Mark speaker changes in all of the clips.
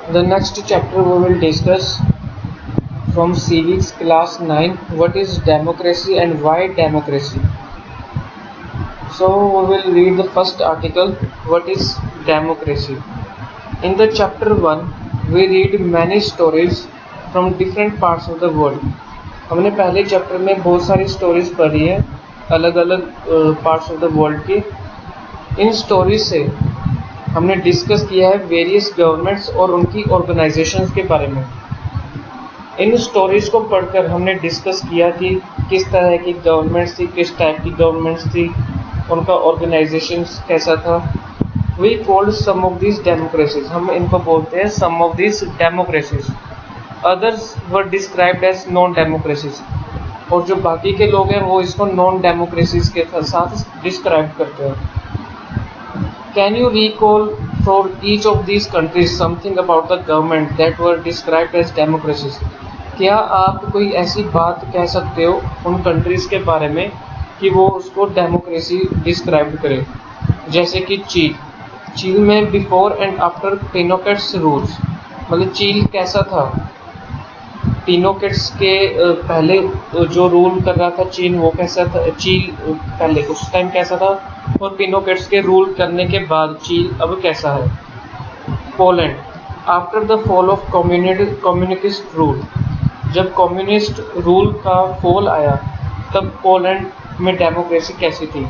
Speaker 1: The next chapter we will discuss from civics class 9 what is democracy and why democracy. So we will read the first article, what is democracy. In the chapter 1 we read many stories from different parts of the world. हमने पहले chapter में बहुत सारी stories पढ़ी है अलग अलग parts of the world की. इन स्टोरीज से हमने डिस्कस किया है वेरियस गवर्नमेंट्स और उनकी ऑर्गेनाइजेशंस के बारे में. इन स्टोरीज को पढ़कर हमने डिस्कस किया कि किस तरह की गवर्नमेंट्स थी, किस टाइप की गवर्नमेंट्स थी, उनका ऑर्गेनाइजेशंस कैसा था. We called some of this democracies, हम इनको बोलते हैं some of this democracies. Others were described as non democracies, और जो बाकी के लोग हैं वो इसको नॉन डेमोक्रेसीज के साथ डिस्क्राइब करते हैं. Can you recall for each of these countries something about the government that were described as democracies? क्या आप कोई ऐसी बात कह सकते हो उन कंट्रीज के बारे में कि वो उसको डेमोक्रेसी डिस्क्राइब करें? जैसे कि चीन में बिफोर एंड आफ्टर पिनोकेट्स रूल्स, मतलब चीन कैसा था, पिनोकेट्स के पहले जो रूल कर रहा था चीन वो कैसा था, चीन पहले उस टाइम कैसा था, और पिनोकेट्स के रूल करने के बाद चीन अब कैसा है. Poland after the fall of communist rule, जब कम्युनिस्ट रूल का फॉल आया तब पोलैंड में डेमोक्रेसी कैसी थी.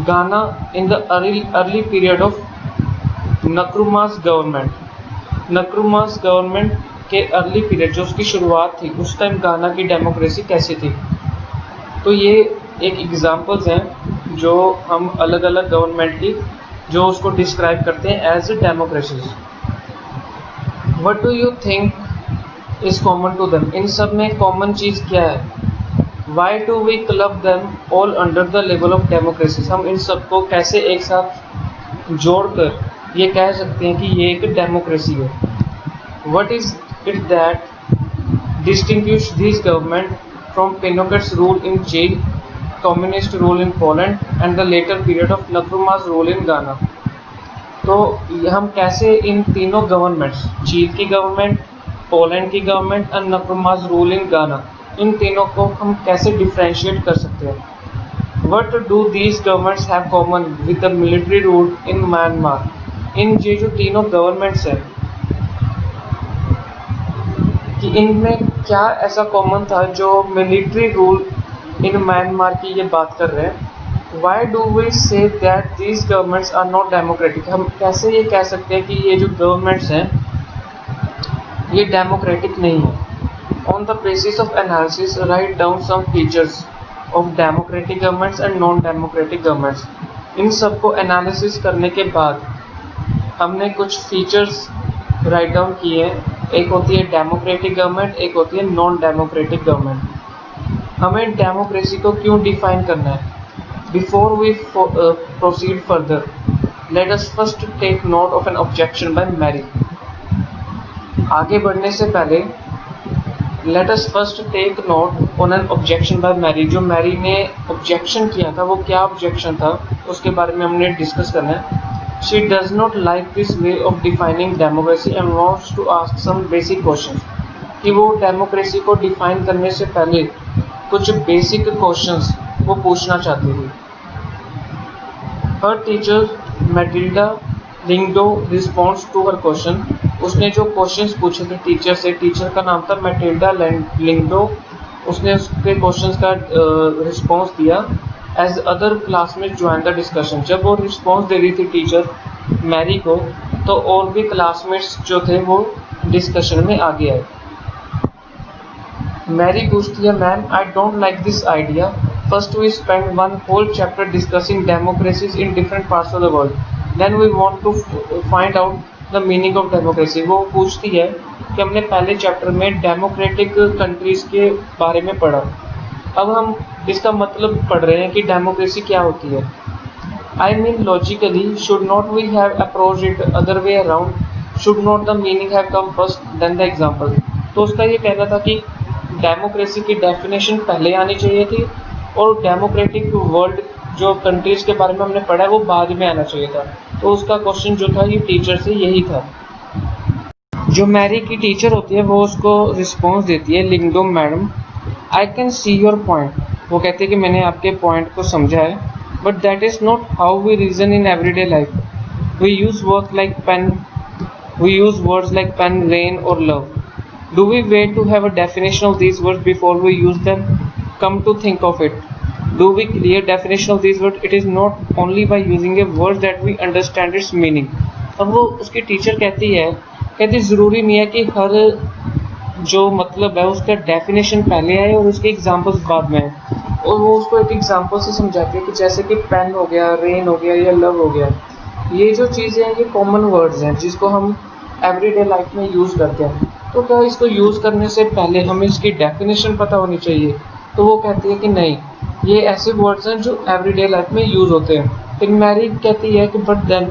Speaker 1: Ghana in the early period of Nkrumah's government, Nkrumah's government के अर्ली पीरियड जो उसकी शुरुआत थी उस टाइम गाना की डेमोक्रेसी कैसी थी. तो ये एक एग्जांपल्स हैं जो हम अलग अलग गवर्नमेंट की जो उसको डिस्क्राइब करते हैं as democracies. What do you think is common to them, इन सब में कॉमन चीज़ क्या है. Why do we club them all under the level of democracies, हम इन सबको कैसे एक साथ जोड़कर ये कह सकते हैं कि ये एक डेमोक्रेसी है. What is it that distinguish this government from Pinochet's rule in चीन, communist rule in Poland and the later period of Nkrumah's rule in Ghana. तो हम कैसे इन तीनों गवर्नमेंट्स, चीन की गवर्नमेंट, पोलैंड की गवर्नमेंट और नक्रुमास रूल इन गाना, इन तीनों को हम कैसे डिफ्रेंशिएट कर सकते हैं. What do these governments have common with the military rule in Myanmar? इन ये जो तीनों गवर्नमेंट्स हैं कि इनमें क्या ऐसा कॉमन था जो मिलिट्री रूल इन म्यांमार की ये बात कर रहे हैं. Why do we say that these governments are not democratic, हम कैसे ये कह सकते हैं कि ये जो गवर्नमेंट्स हैं ये डेमोक्रेटिक नहीं है. On the basis of analysis write down some features of democratic governments and non democratic governments. इन सबको एनालिसिस करने के बाद हमने कुछ फीचर्स राइट डाउन किए हैं. एक होती है डेमोक्रेटिक गवर्नमेंट, एक होती है नॉन डेमोक्रेटिक गवर्नमेंट. हमें डेमोक्रेसी को क्यों डिफाइन करना है. Before we proceed further let us first take note of an objection by Mary. आगे बढ़ने से पहले let us first take note on an objection by Mary. जो मैरी ने ऑब्जेक्शन किया था वो क्या ऑब्जेक्शन था उसके बारे में हमने डिस्कस करना है. She does not like this way of defining democracy and wants to ask some basic questions, कि वो डेमोक्रेसी को डिफाइन करने से पहले कुछ बेसिक क्वेश्चंस वो पूछना चाहती थी. Her teacher Matilda Lyngdoh response to her question, उसने जो क्वेश्चंस पूछे थे टीचर से, टीचर का नाम था मैटिल्डा लिंगडो, उसने उसके क्वेश्चंस का रिस्पॉन्स दिया. As other classmate join the discussion, जब वो रिस्पॉन्स दे रही थी टीचर मैरी को तो और भी क्लासमेट्स जो थे वो डिस्कशन में आगे आए. मैरी पूछती है, ma'am I don't like this idea. First we spend one whole chapter discussing democracies in different parts of the world, then we want to find out the meaning of democracy. वो पूछती है कि हमने पहले chapter में democratic countries के बारे में पढ़ा, अब हम इसका मतलब पढ़ रहे हैं कि डेमोक्रेसी क्या होती है. I mean logically should not we have approach it other way around, should not the meaning have come first then the example. तो उसका ये कहना था कि डेमोक्रेसी की डेफिनेशन पहले आनी चाहिए थी और डेमोक्रेटिक वर्ल्ड जो कंट्रीज के बारे में हमने पढ़ा है वो बाद में आना चाहिए था. तो उसका क्वेश्चन जो था ये टीचर से यही था. जो मैरी की टीचर होती है वो उसको रिस्पॉन्स देती है, लिख दो madam, I can see your point. वो कहते हैं कि मैंने आपके पॉइंट को समझा है, but that is not how we reason in everyday life. We use work like pen, we use words like pen, rain or love. Do we wait to have a definition of these words before we use them? Come to think of it, do we clear definition of these words? It is not only by using a word that we understand its meaning. अब वो उसकी teacher कहती ज़रूरी नहीं है कि हर जो मतलब है उसका डेफिनेशन पहले आए और उसके एग्जांपल्स बाद में आए। और वो उसको एक एग्जांपल से समझाती है कि जैसे कि पेन हो गया, रेन हो गया या लव हो गया, ये जो चीज़ें हैं ये कॉमन वर्ड्स हैं जिसको हम एवरीडे लाइफ में यूज़ करते हैं। तो क्या इसको यूज़ करने से पहले हमें इसकी डेफिनेशन पता होनी चाहिए? तो वो कहती है कि नहीं, ये ऐसे वर्ड्स हैं जो एवरीडे लाइफ में यूज़ होते हैं। फिर मैरी कहती है कि but then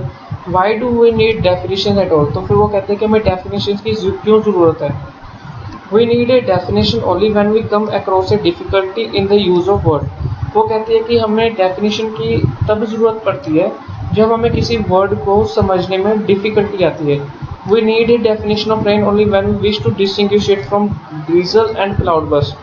Speaker 1: why do we need definition at all? तो फिर वो कहते हैं कि हमें डेफिनेशन की क्यों ज़रूरत है? We need a definition only when we come across a difficulty in the use of word. वो कहती है कि हमें डेफिनेशन की तब ज़रूरत पड़ती है जब हमें किसी वर्ड को समझने में डिफ़िकल्टी आती है। We need a definition of rain only when we wish to distinguish it from drizzle and cloudburst.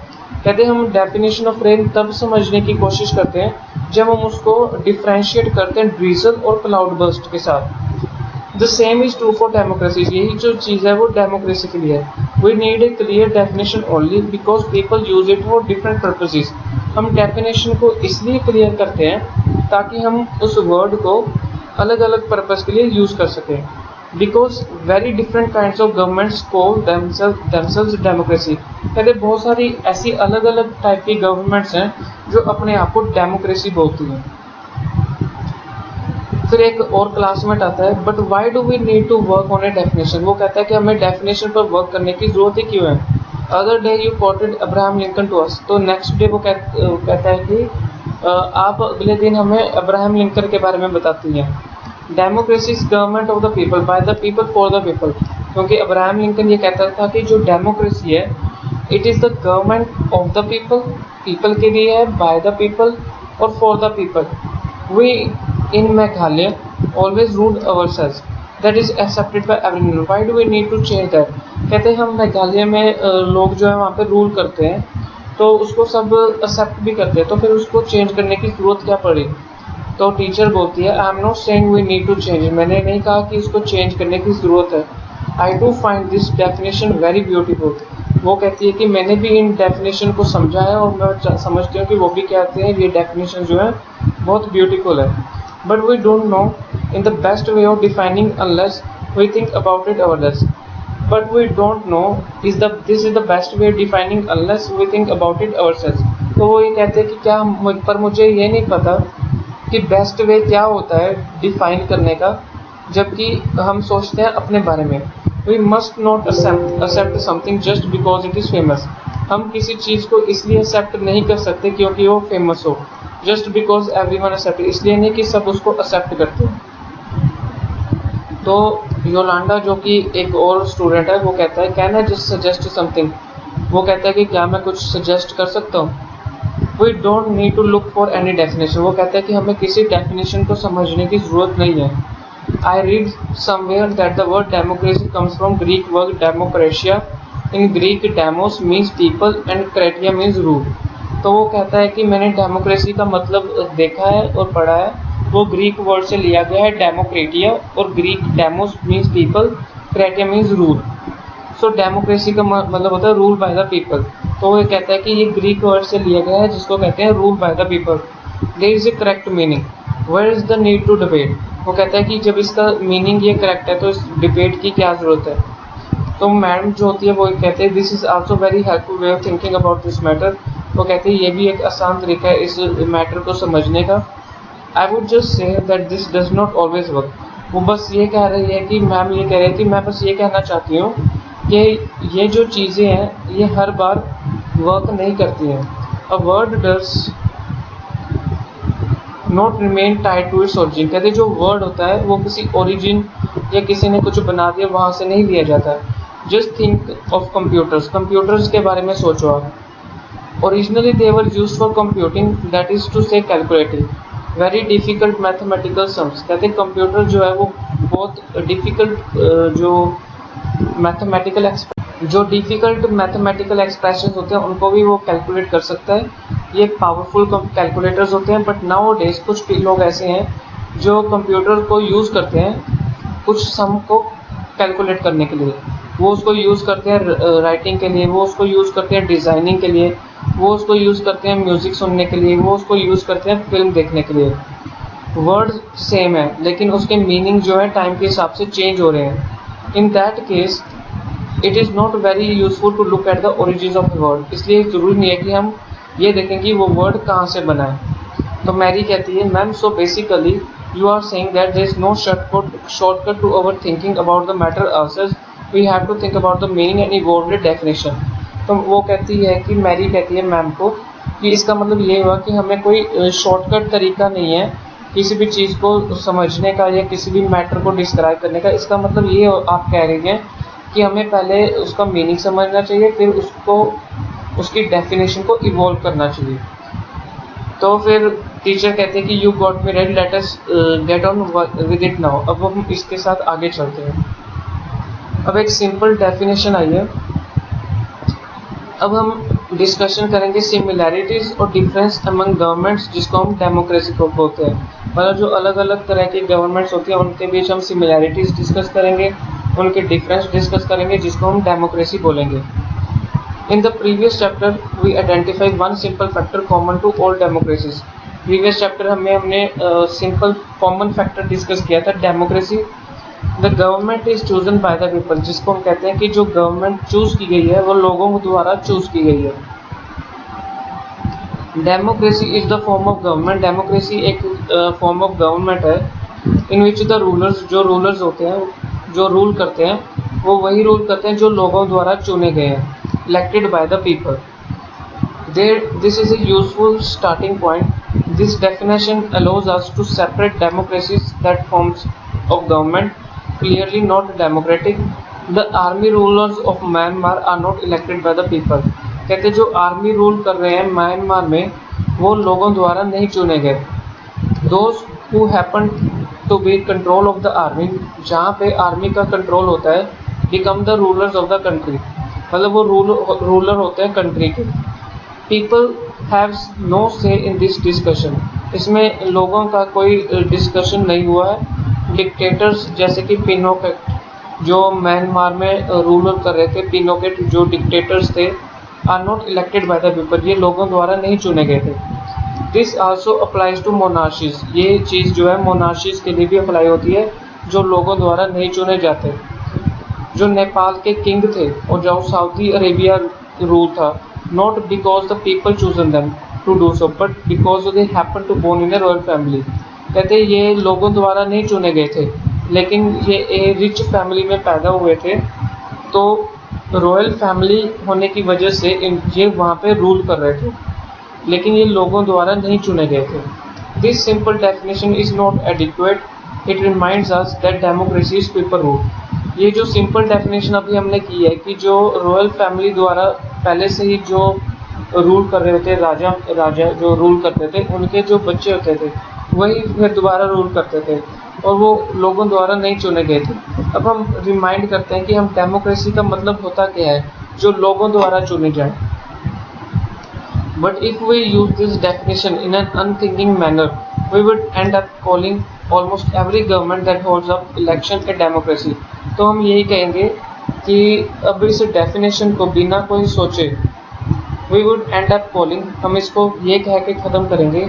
Speaker 1: कहते हैं हम डेफिनेशन ऑफ रेन तब समझने की कोशिश करते हैं जब हम उसको डिफ्रेंशिएट करते हैं ड्रीजल और क्लाउडबर्स्ट के साथ। The same is true for democracy. यही जो चीज़ है वो डेमोक्रेसी के लिए है। We need a clear definition only because people use it for different purposes. हम डेफिनेशन को इसलिए क्लियर करते हैं ताकि हम उस वर्ड को अलग अलग पर्पस के लिए यूज़ कर सकें। Because very different kinds of governments call themselves democracy. कहते बहुत सारी ऐसी अलग अलग टाइप की गवर्नमेंट्स हैं जो अपने आप को डेमोक्रेसी बोलती हैं। फिर एक और क्लासमेट आता है, but why do we need to work on a definition? वो कहता है कि हमें डेफिनेशन पर वर्क करने की जरूरत ही क्यों है? Other day you quoted Abraham Lincoln to us. तो नेक्स्ट डे वो कहता है कि आप अगले दिन हमें अब्राहम लिंकन के बारे में बताती हैं। Democracy is government of the people by the people for the people. क्योंकि अब्राहम लिंकन ये कहता था कि जो डेमोक्रेसी है it is the government of the people, people के लिए है, बाय द पीपल और for the people. We in Meghalaya always rule ourselves, that is accepted by everyone, why do we need to change that? कहते हैं हम मेघालय में लोग जो है वहाँ पे रूल करते हैं तो उसको सब एक्सेप्ट भी करते हैं, तो फिर उसको चेंज करने की ज़रूरत क्या पड़ी? तो टीचर बोलती है I am not saying we need to change. मैंने नहीं कहा कि इसको चेंज करने की ज़रूरत है। I do find this definition very beautiful. वो कहती है कि मैंने भी इन डेफिनेशन को समझा है और मैं समझती हूँ कि वो भी कहते हैं ये डेफिनेशन जो है बहुत ब्यूटीफुल है। But we don't know in the best way of defining unless we think about it ourselves. But we don't know this is the best way defining unless we think about it ourselves. तो वो ये कहते हैं कि क्या पर मुझे ये नहीं पता कि बेस्ट वे क्या होता है डिफाइन करने का, जबकि हम सोचते हैं अपने बारे में। We must not accept something just because it is famous. हम किसी चीज़ को इसलिए एक्सेप्ट नहीं कर सकते क्योंकि वो फेमस हो, जस्ट बिकॉज एवरीवन एक्सेप्ट, इसलिए नहीं कि सब उसको एक्सेप्ट करते हैं। तो योलांडा जो कि एक और स्टूडेंट है वो कहता है can I just suggest something? वो कहता है कि क्या मैं कुछ सजेस्ट कर सकता हूँ? We don't need to look for any definition. वो कहता है कि हमें किसी डेफिनेशन को समझने की ज़रूरत नहीं है। I read somewhere that the word democracy comes from Greek word demokratia. In Greek demos means people and kratia means rule. तो वो कहता है कि मैंने डेमोक्रेसी का मतलब देखा है और पढ़ा है, वो ग्रीक वर्ड से लिया गया है डेमोक्रेटिया, और Greek demos means people, kratia means rule. So democracy का मतलब होता है रूल बाय द पीपल। तो वो कहता है कि ये ग्रीक वर्ड से लिया गया है जिसको कहते हैं rule by the people. There is a correct meaning, where is the need to debate? वो कहता है कि जब इसका मीनिंग ये करेक्ट है तो इस डिबेट की क्या ज़रूरत है? तो मैडम जो होती है वो कहते हैं this is also very helpful way of thinking about this matter. वो कहते हैं ये भी एक आसान तरीका है इस मैटर को समझने का। I would just say that this does not always work. वो बस ये कह रही है कि मैम ये कह रही है कि मैं बस ये कहना चाहती हूँ कि ये जो चीज़ें हैं ये हर बार वर्क नहीं करती हैं। A word does not remain tied to its origin. कहते जो वर्ड होता है वो किसी ओरिजिन या किसी ने कुछ बना दिया वहाँ से नहीं लिया जाता। Just think of computers. Computers के बारे में सोचो आप। Originally they were used for computing, that is to say calculating very difficult mathematical sums. कहते कंप्यूटर जो है वो बहुत डिफ़िकल्ट जो मैथमेटिकल जो डिफ़िकल्ट मैथमेटिकल एक्सप्रेशन होते हैं उनको भी वो कैलकुलेट कर सकता है। ये पावरफुल कैलकुलेटर्स होते हैं, बट नाउ डेज कुछ लोग ऐसे हैं जो कंप्यूटर को यूज़ करते हैं कुछ सम को कैलकुलेट करने के लिए। वो उसको यूज़ करते हैं राइटिंग के लिए, वो उसको यूज़ करते हैं डिज़ाइनिंग के लिए, वो उसको यूज़ करते हैं म्यूज़िक सुनने के लिए, वो उसको यूज़ करते हैं फिल्म देखने के लिए। वर्ड सेम है लेकिन उसके मीनिंग जो है टाइम के हिसाब से चेंज हो रहे हैं। In that case it is not very useful to look at the origin of the word. इसलिए ज़रूरी नहीं है कि हम ये देखें कि वो वर्ड कहाँ से बना है। तो मैरी कहती है, ma'am so basically you are saying that there is no shortcut to our thinking about the matter ourselves. We have to think about the meaning and evolve the definition. तो वो कहती है कि मैरी कहती है ma'am को कि इसका मतलब ये हुआ कि हमें कोई शॉर्टकट तरीका नहीं है किसी भी चीज़ को समझने का या किसी भी मैटर को डिस्क्राइब करने का। इसका मतलब ये आप कह रही हैं कि हमें पहले उसका मीनिंग समझना चाहिए, फिर उसको उसकी डेफिनेशन को इवॉल्व करना चाहिए। तो फिर टीचर कहते हैं कि you got me right, let us get on with it now. अब हम इसके साथ आगे चलते हैं। अब एक सिंपल डेफिनेशन आई है। अब हम डिस्कशन करेंगे सिमिलैरिटीज़ और डिफरेंस अमंग गवर्नमेंट्स, जिसको हम डेमोक्रेसी को बोलते हैं। मतलब जो अलग अलग तरह की गवर्नमेंट्स होती हैं उनके बीच हम सिमिलैरिटीज़ डिस्कस करेंगे, उनके डिफरेंस डिस्कस करेंगे, जिसको हम डेमोक्रेसी बोलेंगे। In the previous chapter, we identify one simple factor common to all democracies. Previous chapter में हमने simple common factor discuss किया था democracy. The government is chosen by the people, जिसको हम कहते हैं कि जो गवर्नमेंट चूज की गई है वो लोगों द्वारा चूज की गई है। Democracy is the form of government. Democracy एक फॉर्म ऑफ गवर्नमेंट है इन विच द रूलर्स, जो रूलर्स होते हैं, जो रूल करते हैं, वो वही रूल करते हैं जो लोगों द्वारा चुने गए हैं, elected by the people. This is a useful starting point. This definition allows us to separate democracies that forms of government clearly not democratic. The army rulers of Myanmar are not elected by the people. कहते जो army rule कर रहे हैं Myanmar में वो लोगों द्वारा नहीं चुने गए। Those who happen to be control of the army, जहाँ पे आर्मी का कंट्रोल होता है, become the rulers of the country. मतलब वो रूलर होते हैं कंट्री के। पीपल हैव नो से इन दिस डिस्कशन। इसमें लोगों का कोई डिस्कशन नहीं हुआ है। डिक्टेटर्स जैसे कि पिनोकेट जो म्यांमार में रूलर कर रहे थे, पिनोकेट जो डिक्टेटर्स थे, are not elected by the people. ये लोगों द्वारा नहीं चुने गए थे। This also applies to monarchies. ये चीज़ जो है मोनार्शीज के लिए भी अप्लाई होती है जो लोगों द्वारा नहीं चुने जाते। जो नेपाल के किंग थे और जो सऊदी अरेबिया रूल था, not because the people chosen them to do so but because they happen to born in a royal family. कहते ये लोगों द्वारा नहीं चुने गए थे लेकिन ये रिच फैमिली में पैदा हुए थे, तो रॉयल फैमिली होने की वजह से ये वहाँ पे रूल कर रहे थे, लेकिन ये लोगों द्वारा नहीं चुने गए थे। This simple definition is not adequate. It reminds us that democracy is people rule. ये जो सिंपल डेफिनेशन अभी हमने की है कि जो रॉयल फैमिली द्वारा पहले से ही जो रूल कर रहे होते, राजा जो रूल करते थे, उनके जो बच्चे होते थे वही फिर दोबारा रूल करते थे और वो लोगों द्वारा नहीं चुने गए थे। अब हम रिमाइंड करते हैं कि हम डेमोक्रेसी का मतलब होता क्या है, जो लोगों द्वारा चुने जाए। But if we use this definition in an unthinking manner, we would end up calling almost every government that holds up election a democracy. तो हम यही कहेंगे कि अब इस डेफिनेशन को बिना कोई सोचे we would end up calling, हम इसको ये कह के ख़त्म करेंगे,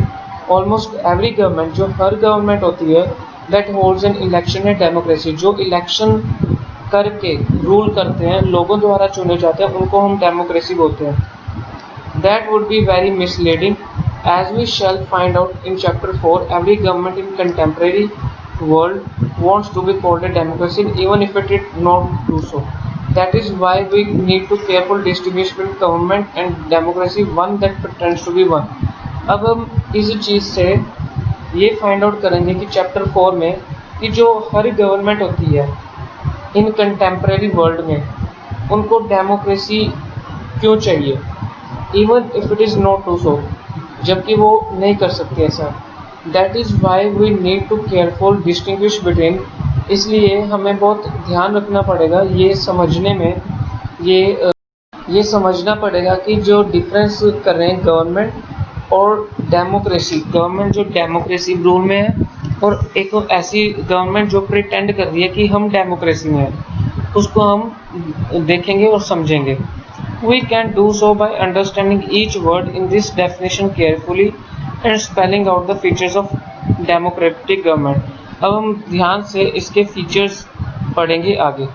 Speaker 1: ऑलमोस्ट एवरी गवर्नमेंट, जो हर गवर्नमेंट होती है, that holds an election a democracy, जो इलेक्शन करके रूल करते हैं, लोगों द्वारा चुने जाते हैं, उनको हम डेमोक्रेसी बोलते हैं। That would be very misleading as we shall find out in chapter 4. Every government in contemporary world wants to be called a democracy even if it did not do so. That is why we need to careful distinguish between government and democracy, one that pretends to be one. अब हम इस चीज़ से ये find out करेंगे कि chapter 4 में कि जो हर गवर्नमेंट होती है इन कंटेम्प्रेरी वर्ल्ड में, उनको डेमोक्रेसी क्यों चाहिए, even if it is not to so, जबकि वो नहीं कर सकते ऐसा। That is why we need to careful distinguish between, इसलिए हमें बहुत ध्यान रखना पड़ेगा ये समझने में, ये समझना पड़ेगा कि जो डिफरेंस कर रहे हैं गवर्नमेंट और डेमोक्रेसी, गवर्नमेंट जो डेमोक्रेसी रूल में है और एक ऐसी गवर्नमेंट जो प्रिटेंड कर रही है कि हम डेमोक्रेसी में हैं, उसको हम देखेंगे और समझेंगे। We can do so by understanding each word in this definition carefully and spelling out the features of democratic government। अब हम ध्यान से इसके फीचर्स पढ़ेंगे आगे।